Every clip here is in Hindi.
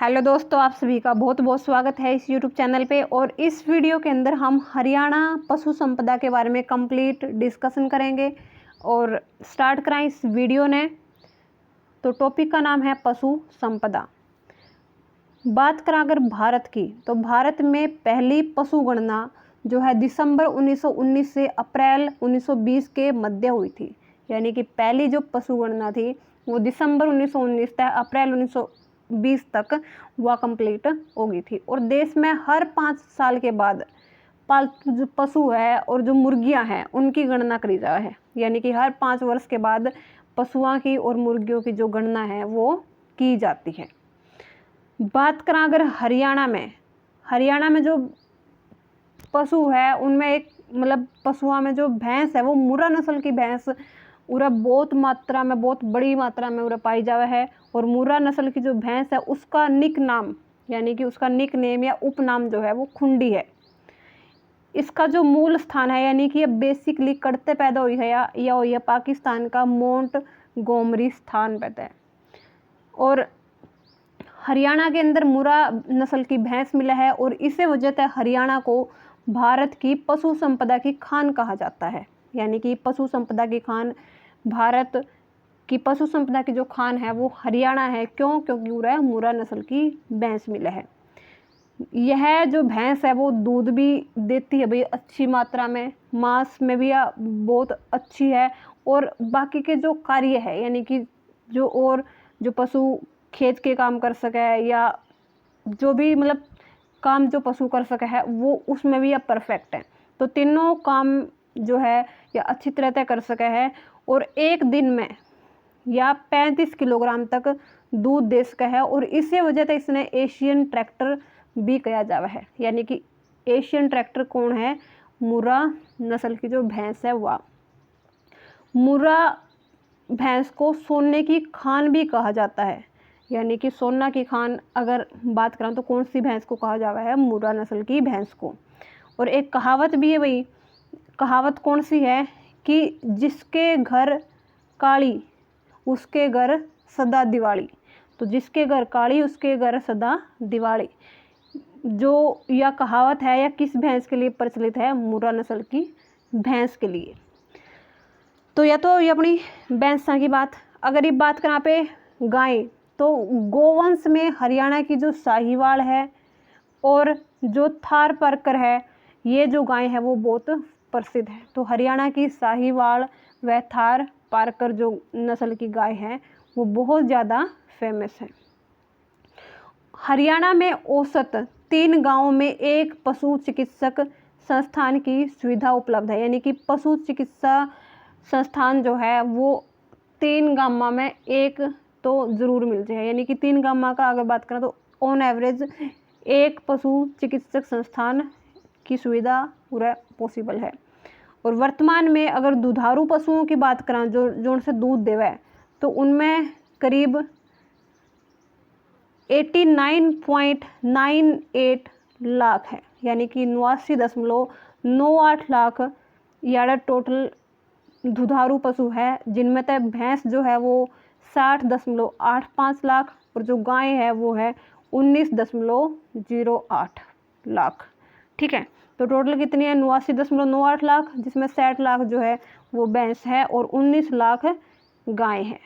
हेलो दोस्तों, आप सभी का बहुत बहुत स्वागत है इस यूट्यूब चैनल पे। और इस वीडियो के अंदर हम हरियाणा पशु संपदा के बारे में कंप्लीट डिस्कशन करेंगे। और स्टार्ट कराएं इस वीडियो ने। तो टॉपिक का नाम है पशु संपदा। बात करें अगर भारत की, तो भारत में पहली पशु गणना जो है दिसंबर 1919 से अप्रैल 1920 के मध्य हुई थी। यानी कि पहली जो पशु गणना थी वो दिसंबर 1919 से अप्रैल 1920 तक वह कंप्लीट हो गई थी। और देश में हर 5 साल के बाद पालतू जो पशु है और जो मुर्गियां हैं उनकी गणना करी जा है। यानी कि हर 5 वर्ष के बाद पशुओं की और मुर्गियों की जो गणना है वो की जाती है। बात करें अगर हरियाणा में जो पशु है उनमें एक मतलब पशुओं में जो भैंस है वो मुर्रा नस्ल की भैंस उरा बहुत बड़ी मात्रा में उरा पाई जावा है। और मुर्रा नस्ल की जो भैंस है उसका निक नाम यानी कि उसका निक नेम या उपनाम जो है वो खुंडी है। इसका जो मूल स्थान है यानी कि ये बेसिकली कड़ते पैदा हुई है या हुई है पाकिस्तान का मोंट गोमरी स्थान पैदा है। और हरियाणा के अंदर मुर्रा नस्ल की भैंस मिला है और इसी वजह से हरियाणा को भारत की पशु संपदा की खान कहा जाता है। यानी कि पशु संपदा की खान, भारत की पशु संपदा की जो खान है वो हरियाणा है। क्यों? क्योंकि मुर्रा नस्ल की भैंस मिला है। यह जो भैंस है वो दूध भी देती है भाई अच्छी मात्रा में, मांस में भी बहुत अच्छी है। और बाकी के जो कार्य है यानी कि जो पशु खेत के काम कर सके या जो भी मतलब काम जो पशु कर सके है वो उसमें भी परफेक्ट है। तो तीनों काम जो है या अच्छी तरह से कर सके है। और एक दिन में या 35 किलोग्राम तक दूध दे सका है। और इसी वजह से इसने एशियन ट्रैक्टर भी कहा जावा है। यानी कि एशियन ट्रैक्टर कौन है? मुर्रा नस्ल की जो भैंस है वह। मुर्रा भैंस को सोने की खान भी कहा जाता है। यानी कि सोना की खान अगर बात करें तो कौन सी भैंस को कहा जावा है? मुर्रा नस्ल की भैंस को। और एक कहावत भी है भाई, कहावत कौन सी है कि जिसके घर काली उसके घर सदा दिवाली। तो जिसके घर काली उसके घर सदा दिवाली। जो यह कहावत है या किस भैंस के लिए प्रचलित है? मुर्रा नस्ल की भैंस के लिए। तो ये अपनी भैंसा की बात। अगर ये बात करें पे गाय, तो गोवंश में हरियाणा की जो साहिवाल है और जो थार पारकर है, ये जो गाय है वो बहुत प्रसिद्ध है। तो हरियाणा की साहिवाल व थार पारकर जो नस्ल की गाय है वो बहुत ज़्यादा फेमस है। हरियाणा में औसत 3 गांवों में एक पशु चिकित्सक संस्थान की सुविधा उपलब्ध है। यानी कि पशु चिकित्सा संस्थान जो है वो 3 गांव में एक तो ज़रूर मिल जाए। यानी कि 3 गांव का अगर बात करें तो ऑन एवरेज एक पशु चिकित्सक संस्थान की सुविधा पूरा पॉसिबल है। और वर्तमान में अगर दुधारू पशुओं की बात करें जो उनसे दूध देवे, तो उनमें करीब 89.98 लाख है। यानी कि 89.98 लाख यार टोटल दुधारू पशु है, जिनमें से भैंस जो है वो 60.85 लाख और जो गाय है वो है 19.08 लाख। ठीक है, तो टोटल कितनी है? 89.98 लाख, जिसमें 60 लाख जो है वो भैंस है और 19 लाख गाय है।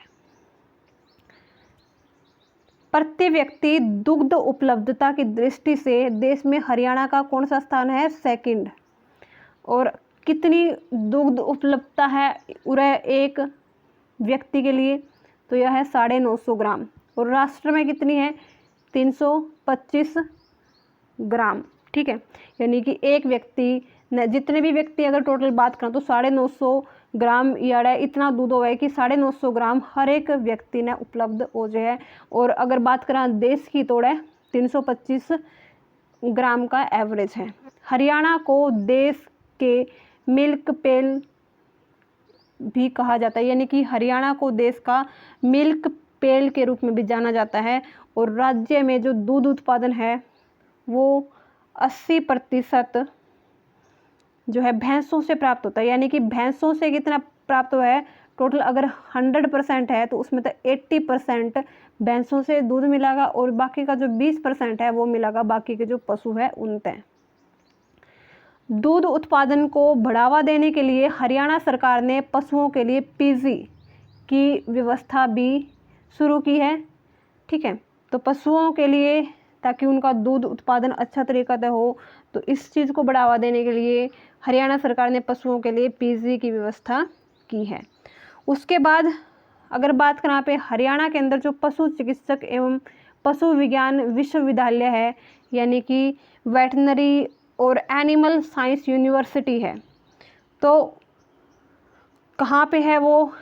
प्रति व्यक्ति दुग्ध उपलब्धता की दृष्टि से देश में हरियाणा का कौन सा स्थान है? सेकंड। और कितनी दुग्ध उपलब्धता है एक व्यक्ति के लिए? तो यह है 950 ग्राम। और राष्ट्र में कितनी है? 325 ग्राम। ठीक है, यानी कि एक व्यक्ति जितने भी व्यक्ति अगर टोटल बात करें तो 950 ग्राम यार इतना दूध हो है कि 950 ग्राम हर एक व्यक्ति ने उपलब्ध हो जाए। और अगर बात करें देश की तो 325 ग्राम का एवरेज है। हरियाणा को देश के मिल्क पेल भी कहा जाता है। यानी कि हरियाणा को देश का मिल्क पेल के रूप में भी जाना जाता है। और राज्य में जो दूध उत्पादन है वो 80% जो है भैंसों से प्राप्त होता है। यानी कि भैंसों से कितना प्राप्त हुआ है? टोटल अगर 100% है तो उसमें तो 80% भैंसों से दूध मिलेगा और बाकी का जो 20% है वो मिलेगा बाकी के जो पशु है उनसे। दूध उत्पादन को बढ़ावा देने के लिए हरियाणा सरकार ने पशुओं के लिए पीजी की व्यवस्था भी शुरू की है। ठीक है, तो पशुओं के लिए ताकि उनका दूध उत्पादन अच्छा तरीका से हो, तो इस चीज़ को बढ़ावा देने के लिए हरियाणा सरकार ने पशुओं के लिए पीजी की व्यवस्था की है। उसके बाद अगर बात करें यहाँ पे हरियाणा के अंदर जो पशु चिकित्सक एवं पशु विज्ञान विश्वविद्यालय है, यानी कि वेटनरी और एनिमल साइंस यूनिवर्सिटी है, तो कहाँ पे है वो,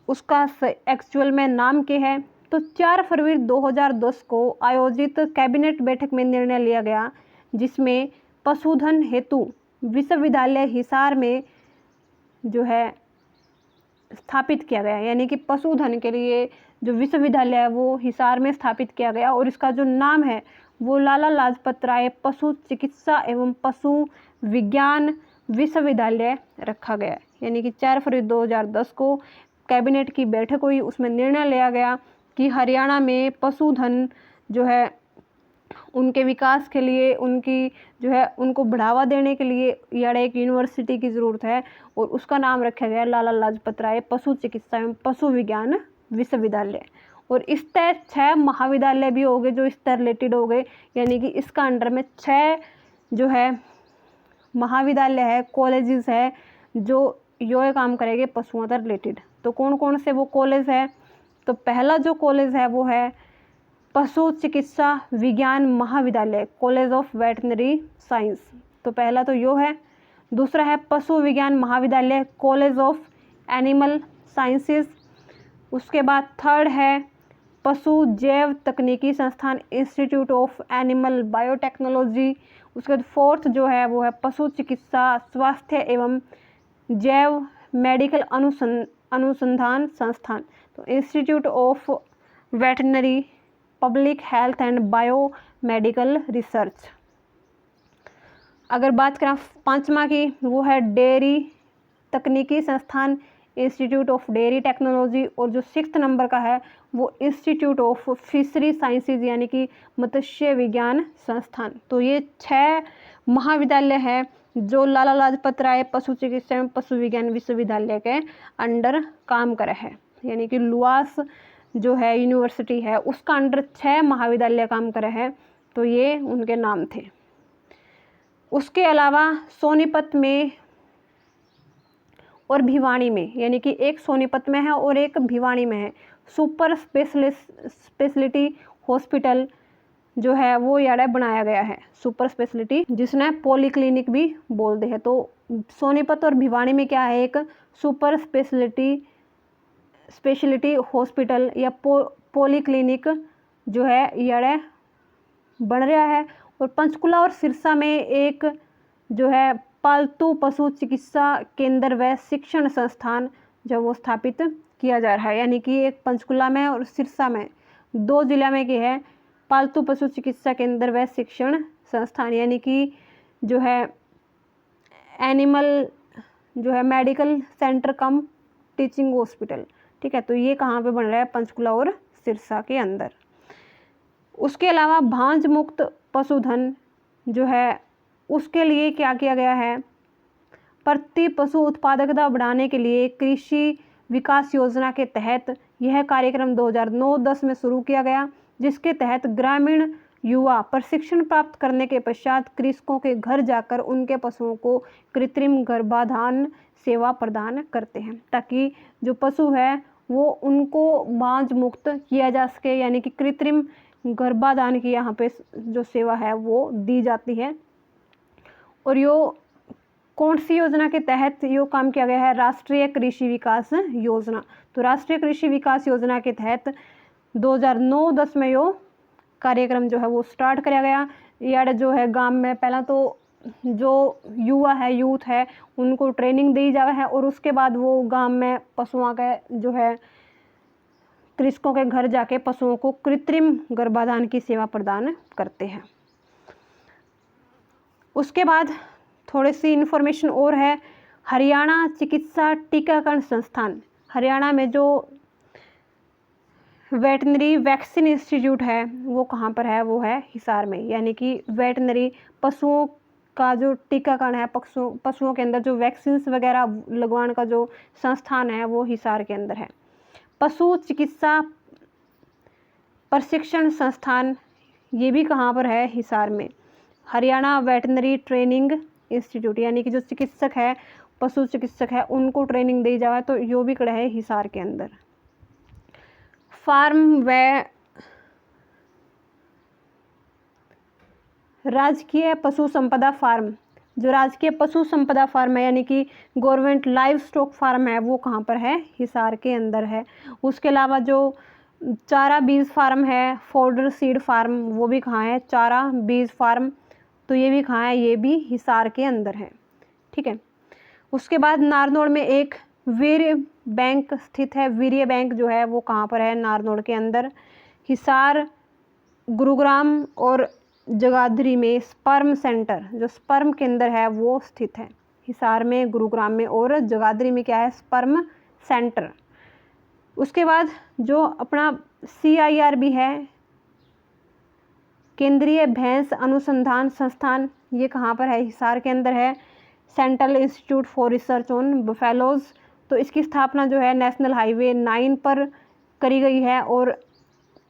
उसका एक्चुअल में नाम क्या है, तो 4 फरवरी 2010 को आयोजित कैबिनेट बैठक में निर्णय लिया गया जिसमें पशुधन हेतु विश्वविद्यालय हिसार में जो है स्थापित किया गया, यानी कि पशुधन के लिए जो विश्वविद्यालय है वो हिसार में स्थापित किया गया और इसका जो नाम है वो लाला लाजपत राय पशु चिकित्सा एवं पशु विज्ञान विश्वविद्यालय रखा गया। यानी कि 4 फरवरी 2010 को कैबिनेट की बैठक हुई, उसमें निर्णय लिया गया कि हरियाणा में पशुधन जो है उनके विकास के लिए, उनकी जो है उनको बढ़ावा देने के लिए यहाँ एक यूनिवर्सिटी की ज़रूरत है और उसका नाम रखा गया लाला लाजपत राय पशु चिकित्सा एवं पशु विज्ञान विश्वविद्यालय। और इस तरह 6 महाविद्यालय भी हो गए जो इससे रिलेटेड हो गए, यानी कि इसका अंडर में 6 जो है महाविद्यालय है, कॉलेजेस है जो ये काम करेंगे पशुओं से रिलेटेड। तो कौन कौन से वो कॉलेज है, तो पहला जो कॉलेज है वो है पशु चिकित्सा विज्ञान महाविद्यालय, कॉलेज ऑफ वेटनरी साइंस, तो पहला तो यो है। दूसरा है पशु विज्ञान महाविद्यालय, कॉलेज ऑफ एनिमल साइंसेस। उसके बाद थर्ड है पशु जैव तकनीकी संस्थान, इंस्टीट्यूट ऑफ एनिमल बायोटेक्नोलॉजी। उसके बाद फोर्थ जो है वो है पशु चिकित्सा स्वास्थ्य एवं जैव मेडिकल अनुसंधान संस्थान, तो institute of veterinary public health and bio medical research. अगर बात करें 5वां की, वो है डेयरी तकनीकी संस्थान, इंस्टीट्यूट ऑफ डेयरी टेक्नोलॉजी। और जो 6th नंबर का है वो इंस्टीट्यूट ऑफ फिशरी साइंसेज, यानी कि मत्स्य विज्ञान संस्थान। तो ये 6 महाविद्यालय है जो लाला लाजपत राय पशु चिकित्सा एवं पशु विज्ञान विश्वविद्यालय के अंडर काम करे है, यानी कि लुआस जो है यूनिवर्सिटी है उसका अंडर 6 महाविद्यालय काम करे हैं, तो ये उनके नाम थे। उसके अलावा सोनीपत में और भिवानी में, यानी कि एक सोनीपत में है और एक भिवानी में है, सुपर स्पेशलिटी हॉस्पिटल जो है वो यार बनाया गया है, सुपर स्पेशलिटी जिसने पॉलीक्लिनिक भी बोलते हैं। तो सोनीपत और भिवानी में क्या है, एक सुपर स्पेशलिटी हॉस्पिटल या पॉलीक्लिनिक जो है यार बन रहा है। और पंचकुला और सिरसा में एक जो है पालतू पशु चिकित्सा केंद्र व शिक्षण संस्थान जो वो स्थापित किया जा रहा है, यानी कि एक पंचकुला में और सिरसा में 2 जिला में की है पालतू पशु चिकित्सा केंद्र व शिक्षण संस्थान, यानी कि जो है एनिमल जो है मेडिकल सेंटर कम टीचिंग हॉस्पिटल। ठीक है, तो ये कहाँ पे बन रहा है, पंचकुला और सिरसा के अंदर। उसके अलावा भांज मुक्त पशुधन जो है उसके लिए क्या किया गया है, प्रति पशु उत्पादकता बढ़ाने के लिए कृषि विकास योजना के तहत यह कार्यक्रम 2009-10 में शुरू किया गया, जिसके तहत ग्रामीण युवा प्रशिक्षण प्राप्त करने के पश्चात कृषकों के घर जाकर उनके पशुओं को कृत्रिम गर्भाधान सेवा प्रदान करते हैं, ताकि जो पशु है वो उनको बांझ मुक्त किया जा सके, यानी कि कृत्रिम गर्भाधान की यहाँ पे जो सेवा है वो दी जाती है। और यो कौन सी योजना के तहत यो काम किया गया है, राष्ट्रीय कृषि विकास योजना। तो राष्ट्रीय कृषि विकास योजना के तहत 2009-10 में यो कार्यक्रम जो है वो स्टार्ट किया गया। यार जो है गांव में पहला तो जो युवा है, यूथ है, उनको ट्रेनिंग दी जावे है और उसके बाद वो गांव में पशुओं के जो है कृषकों के घर जाके पशुओं को कृत्रिम गर्भाधान की सेवा प्रदान करते हैं। उसके बाद थोड़ी सी इन्फॉर्मेशन और है, हरियाणा चिकित्सा टीकाकरण संस्थान, हरियाणा में जो वेटनरी वैक्सीन इंस्टीट्यूट है वो कहाँ पर है, वो है हिसार में। यानी कि वेटनरी पशुओं का जो टीकाकरण है, पशुओं के अंदर जो वैक्सीन्स वगैरह लगवाने का जो संस्थान है वो हिसार के अंदर है। पशु चिकित्सा प्रशिक्षण संस्थान ये भी कहाँ पर है, हिसार में। हरियाणा वेटनरी ट्रेनिंग इंस्टीट्यूट, यानी कि जो चिकित्सक है, पशु चिकित्सक है, उनको ट्रेनिंग दी जाए तो यो भी कड़ा है हिसार के अंदर। फार्म व राजकीय पशु संपदा फार्म, जो राजकीय पशु संपदा फार्म है यानी कि गवर्नमेंट लाइव स्टॉक फार्म है वो कहाँ पर है, हिसार के अंदर है। उसके अलावा जो चारा बीज फार्म है, फोडर सीड फार्म, वो भी कहाँ है, चारा बीज फार्म, तो ये भी कहाँ है, ये भी हिसार के अंदर है। ठीक है। उसके बाद नारनौल में एक वीर्य बैंक स्थित है। वीर्य बैंक जो है वो कहाँ पर है, नारनौल के अंदर। हिसार, गुरुग्राम और जगाधरी में स्पर्म सेंटर, जो स्पर्म केंद्र है वो स्थित है। हिसार में, गुरुग्राम में और जगाधरी में क्या है, स्पर्म सेंटर। उसके बाद जो अपना CIRB है, केंद्रीय भैंस अनुसंधान संस्थान, ये कहाँ पर है, हिसार के अंदर है। Central institute for research on buffaloes, तो इसकी स्थापना जो है नेशनल हाईवे 9 पर करी गई है और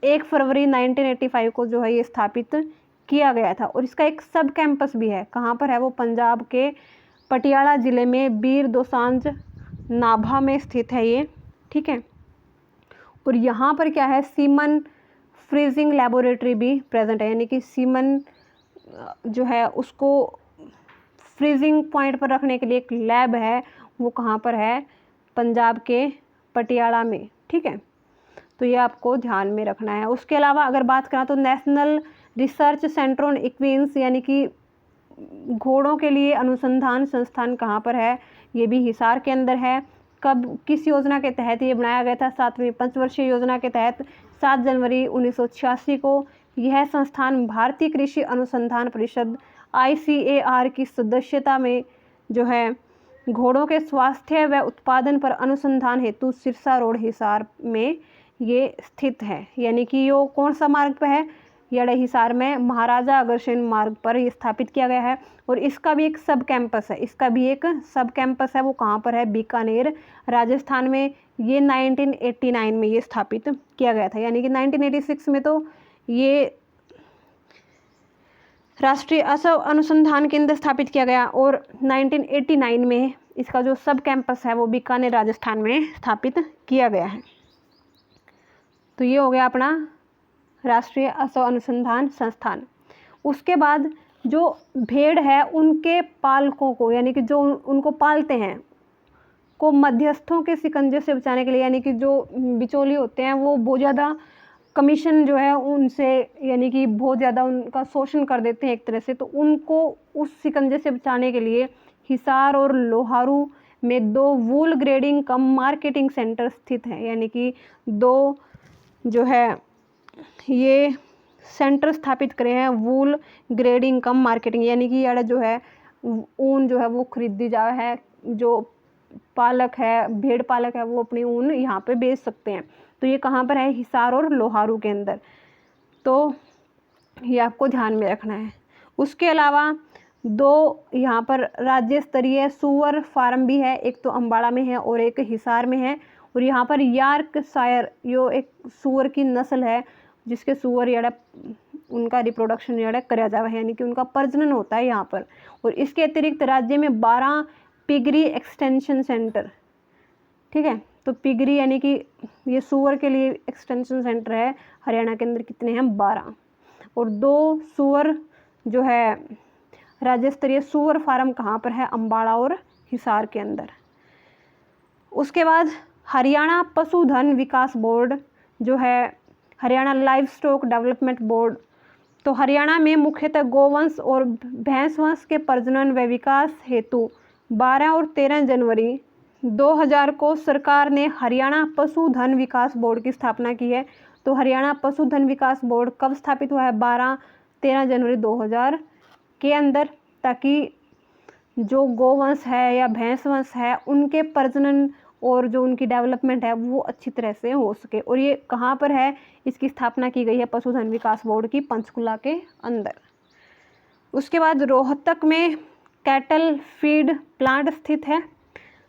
1 फरवरी 1985 को जो है ये स्थापित किया गया था। और इसका एक सब कैंपस भी है, कहाँ पर है वो, पंजाब के पटियाला ज़िले में बीर दोसांझ नाभा में स्थित है ये। ठीक है। और यहाँ पर क्या है, सीमन फ्रीजिंग लेबोरेटरी भी प्रेजेंट है, यानी कि सीमन जो है उसको फ्रीजिंग पॉइंट पर रखने के लिए एक लैब है, वो कहाँ पर है, पंजाब के पटियाला में। ठीक है। तो ये आपको ध्यान में रखना है। उसके अलावा अगर बात करें तो नेशनल रिसर्च सेंटर ऑन इक्विन्स, यानी कि घोड़ों के लिए अनुसंधान संस्थान कहाँ पर है, ये भी हिसार के अंदर है। कब, किस योजना के तहत ये बनाया गया था, 7वीं पंचवर्षीय योजना के तहत 7 जनवरी 1986 को। यह संस्थान भारतीय कृषि अनुसंधान परिषद ICAR की सदस्यता में जो है घोड़ों के स्वास्थ्य व उत्पादन पर अनुसंधान हेतु सिरसा रोड हिसार में ये स्थित है। यानी कि यो कौन सा मार्ग पर है, यड़े हिसार में महाराजा अग्रसेन मार्ग पर ये स्थापित किया गया है। और इसका भी एक सब कैंपस है, इसका भी एक सब कैंपस है, वो कहाँ पर है, बीकानेर राजस्थान में। ये 1989 में ये स्थापित किया गया था। यानी कि 1986 में तो ये राष्ट्रीय असव अनुसंधान केंद्र स्थापित किया गया और 1989 में इसका जो सब कैंपस है वो बीकानेर राजस्थान में स्थापित किया गया है। तो ये हो गया अपना राष्ट्रीय असव अनुसंधान संस्थान। उसके बाद जो भेड़ है उनके पालकों को, यानी कि जो उनको पालते हैं, को मध्यस्थों के शिकंजे से बचाने के लिए, यानी कि जो बिचौली होते हैं वो बहुत ज़्यादा कमीशन जो है उनसे, यानी कि बहुत ज़्यादा उनका शोषण कर देते हैं एक तरह से, तो उनको उस शिकंजे से बचाने के लिए हिसार और लोहारू में 2 वूल ग्रेडिंग कम मार्केटिंग सेंटर स्थित हैं। यानी कि 2 जो है ये सेंटर स्थापित करे हैं, वूल ग्रेडिंग कम मार्केटिंग, यानी कि यार जो है ऊन जो है वो खरीदी जा है, जो पालक है, भेड़ पालक है, वो अपनी ऊन यहाँ पे बेच सकते हैं। तो ये कहाँ पर है, हिसार और लोहारू के अंदर। तो ये आपको ध्यान में रखना है। उसके अलावा 2 यहाँ पर राज्य स्तरीय सुअर फार्म भी है, एक तो अम्बाड़ा में है और एक हिसार में है। और यहाँ पर यॉर्कशायर यो एक सुअर की नस्ल है, जिसके सुअर याड़ा उनका रिप्रोडक्शन याड़ा कराया जावा है, यानी कि उनका प्रजनन होता है यहाँ पर। और इसके अतिरिक्त राज्य में 12 पिगरी एक्सटेंशन सेंटर, ठीक है। तो पिगरी यानी कि ये सुअर के लिए एक्सटेंशन सेंटर है, हरियाणा के अंदर कितने हैं, 12। और 2 सुअर जो है राज्य स्तरीय सुअर फार्म कहाँ पर है, अम्बाड़ा और हिसार के अंदर। उसके बाद हरियाणा पशुधन विकास बोर्ड जो है, Haryana live stock development board, तो हरियाणा में मुख्यतः गोवंश और भैंस वंश के प्रजनन व विकास हेतु 12 और 13 जनवरी 2000 को सरकार ने हरियाणा पशुधन विकास बोर्ड की स्थापना की है। तो हरियाणा पशुधन विकास बोर्ड कब स्थापित हुआ है, 12-13 जनवरी 2000 के अंदर, ताकि जो गोवंश है या भैंस वंश है उनके प्रजनन और जो उनकी डेवलपमेंट है वो अच्छी तरह से हो सके। और ये कहाँ पर है, इसकी स्थापना की गई है पशुधन विकास बोर्ड की पंचकुला के अंदर। उसके बाद रोहतक में कैटल फीड प्लांट स्थित है,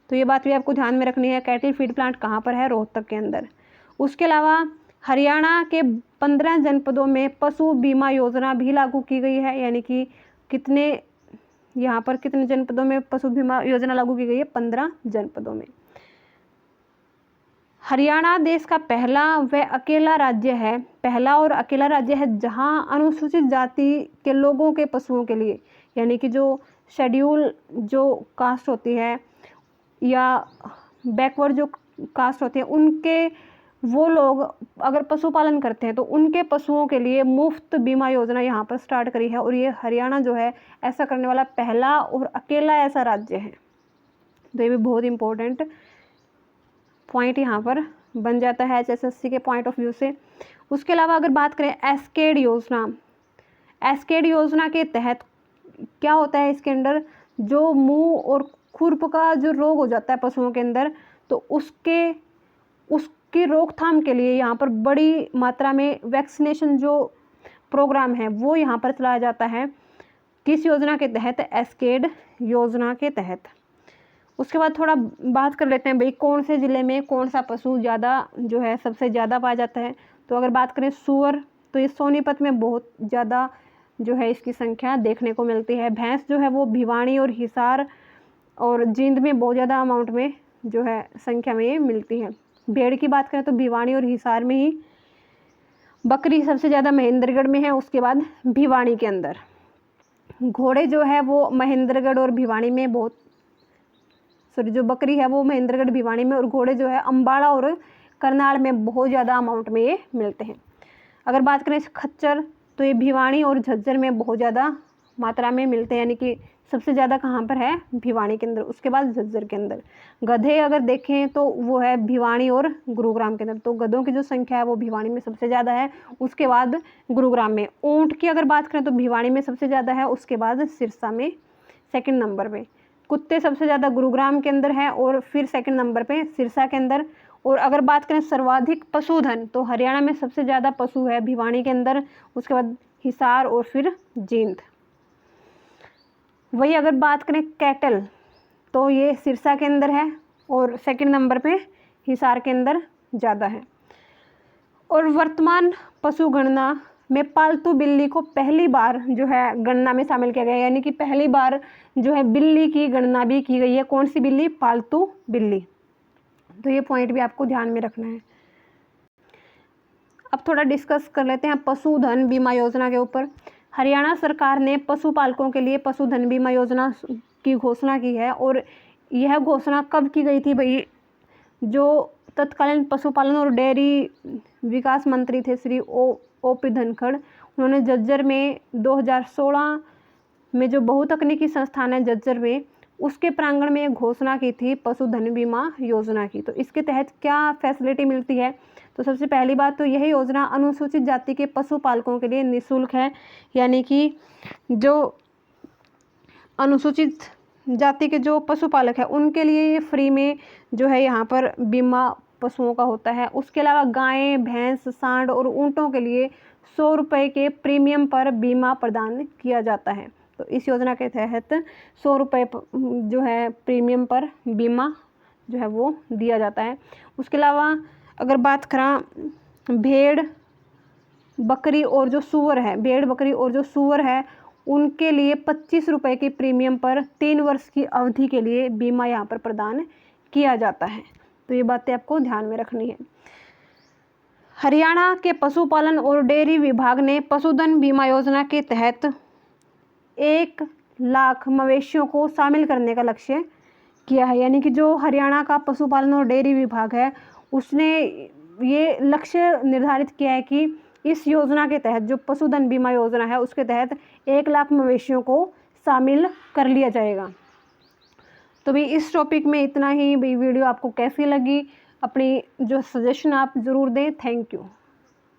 तो ये बात भी आपको ध्यान में रखनी है, कैटल फीड प्लांट कहाँ पर है, रोहतक के अंदर। उसके अलावा हरियाणा के 15 जनपदों में पशु बीमा योजना भी लागू की गई है, यानी कि कितने यहाँ पर कितने जनपदों में पशु बीमा योजना लागू की गई है, 15 जनपदों में। हरियाणा देश का पहला व अकेला राज्य है, पहला और अकेला राज्य है जहां अनुसूचित जाति के लोगों के पशुओं के लिए, यानी कि जो शेड्यूल जो कास्ट होती है या बैकवर्ड जो कास्ट होती है, उनके वो लोग अगर पशुपालन करते हैं तो उनके पशुओं के लिए मुफ्त बीमा योजना यहाँ पर स्टार्ट करी है। और ये हरियाणा जो है ऐसा करने वाला पहला और अकेला ऐसा राज्य है। तो ये भी बहुत इम्पोर्टेंट पॉइंट यहाँ पर बन जाता है HSSC के पॉइंट ऑफ व्यू से। उसके अलावा अगर बात करें एस्केड योजना, एस्केड योजना के तहत क्या होता है, इसके अंदर जो मुंह और खुरप का जो रोग हो जाता है पशुओं के अंदर, तो उसकी रोकथाम के लिए यहाँ पर बड़ी मात्रा में वैक्सीनेशन जो प्रोग्राम है वो यहाँ पर चलाया जाता है। किस योजना के तहत, एस्केड योजना के तहत। उसके बाद थोड़ा बात कर लेते हैं भाई कौन से ज़िले में कौन सा पशु ज़्यादा जो है सबसे ज़्यादा पाया जाता है। तो अगर बात करें सूअर, तो ये सोनीपत में बहुत ज़्यादा जो है इसकी संख्या देखने को मिलती है। भैंस जो है वो भिवानी और हिसार और जींद में बहुत ज़्यादा अमाउंट में जो है संख्या में ये मिलती है। भेड़ की बात करें तो भिवानी और हिसार में ही। बकरी सबसे ज़्यादा महेंद्रगढ़ में है, उसके बाद भिवानी के अंदर। घोड़े जो है वो महेंद्रगढ़ और भिवानी में बहुत, सॉरी जो बकरी है वो महेंद्रगढ़ भिवानी में, और घोड़े जो है अम्बाड़ा और करनाल में बहुत ज़्यादा अमाउंट में ये मिलते हैं। अगर बात करें खच्चर, तो ये भिवानी और झज्जर में बहुत ज़्यादा मात्रा में मिलते हैं, यानी कि सबसे ज़्यादा कहाँ पर है, भिवानी के अंदर, उसके बाद झज्जर के अंदर। गधे अगर देखें तो वो है भिवानी और गुरुग्राम के अंदर, तो गधों की जो संख्या है वो भिवानी में सबसे ज़्यादा है, उसके बाद गुरुग्राम में। ऊँट की अगर बात करें तो भिवानी में सबसे ज़्यादा है, उसके बाद सिरसा में सेकंड नंबर पे। कुत्ते सबसे ज़्यादा गुरुग्राम के अंदर है और फिर सेकंड नंबर पे सिरसा के अंदर। और अगर बात करें सर्वाधिक पशुधन, तो हरियाणा में सबसे ज़्यादा पशु है भिवानी के अंदर, उसके बाद हिसार और फिर जींद। वही अगर बात करें कैटल, तो ये सिरसा के अंदर है और सेकंड नंबर पे हिसार के अंदर ज़्यादा है। और वर्तमान पशु गणना में पालतू बिल्ली को पहली बार जो है गणना में शामिल किया गया, यानी कि पहली बार जो है बिल्ली की गणना भी की गई है। कौन सी बिल्ली, पालतू बिल्ली। तो ये पॉइंट भी आपको ध्यान में रखना है। अब थोड़ा डिस्कस कर लेते हैं पशुधन बीमा योजना के ऊपर। हरियाणा सरकार ने पशुपालकों के लिए पशुधन बीमा योजना की घोषणा की है। और यह घोषणा कब की गई थी भाई, जो तत्कालीन पशुपालन और डेयरी विकास मंत्री थे श्री OP धनखड़, उन्होंने झज्जर में 2016 में जो बहुतकनीकी संस्थान है झज्जर में, उसके प्रांगण में घोषणा की थी पशुधन बीमा योजना की। तो इसके तहत क्या फैसिलिटी मिलती है, तो सबसे पहली बात तो यह योजना अनुसूचित जाति के पशुपालकों के लिए निःशुल्क है, यानी कि जो अनुसूचित जाति के जो पशुपालक है उनके लिए ये फ्री में जो है यहाँ पर बीमा पशुओं का होता है। उसके अलावा गायें, भैंस, सांड और ऊँटों के लिए 100 रुपये के प्रीमियम पर बीमा प्रदान किया जाता है। तो इस योजना के तहत 100 रुपये जो है प्रीमियम पर बीमा जो है वो दिया जाता है। उसके अलावा अगर बात करें भेड़, बकरी और जो सूअर है, भेड़, बकरी और जो सूअर है, उनके लिए 25 रुपये की प्रीमियम पर 3 वर्ष की अवधि के लिए बीमा यहाँ पर प्रदान किया जाता है। तो ये बातें आपको ध्यान में रखनी है। हरियाणा के पशुपालन और डेयरी विभाग ने पशुधन बीमा योजना के तहत 1 लाख मवेशियों को शामिल करने का लक्ष्य किया है, यानी कि जो हरियाणा का पशुपालन और डेयरी विभाग है उसने ये लक्ष्य निर्धारित किया है कि इस योजना के तहत, जो पशुधन बीमा योजना है उसके तहत 1 लाख मवेशियों को शामिल कर लिया जाएगा। तो भी इस टॉपिक में इतना ही। भी वीडियो आपको कैसी लगी, अपनी जो सजेशन आप ज़रूर दें। Thank you.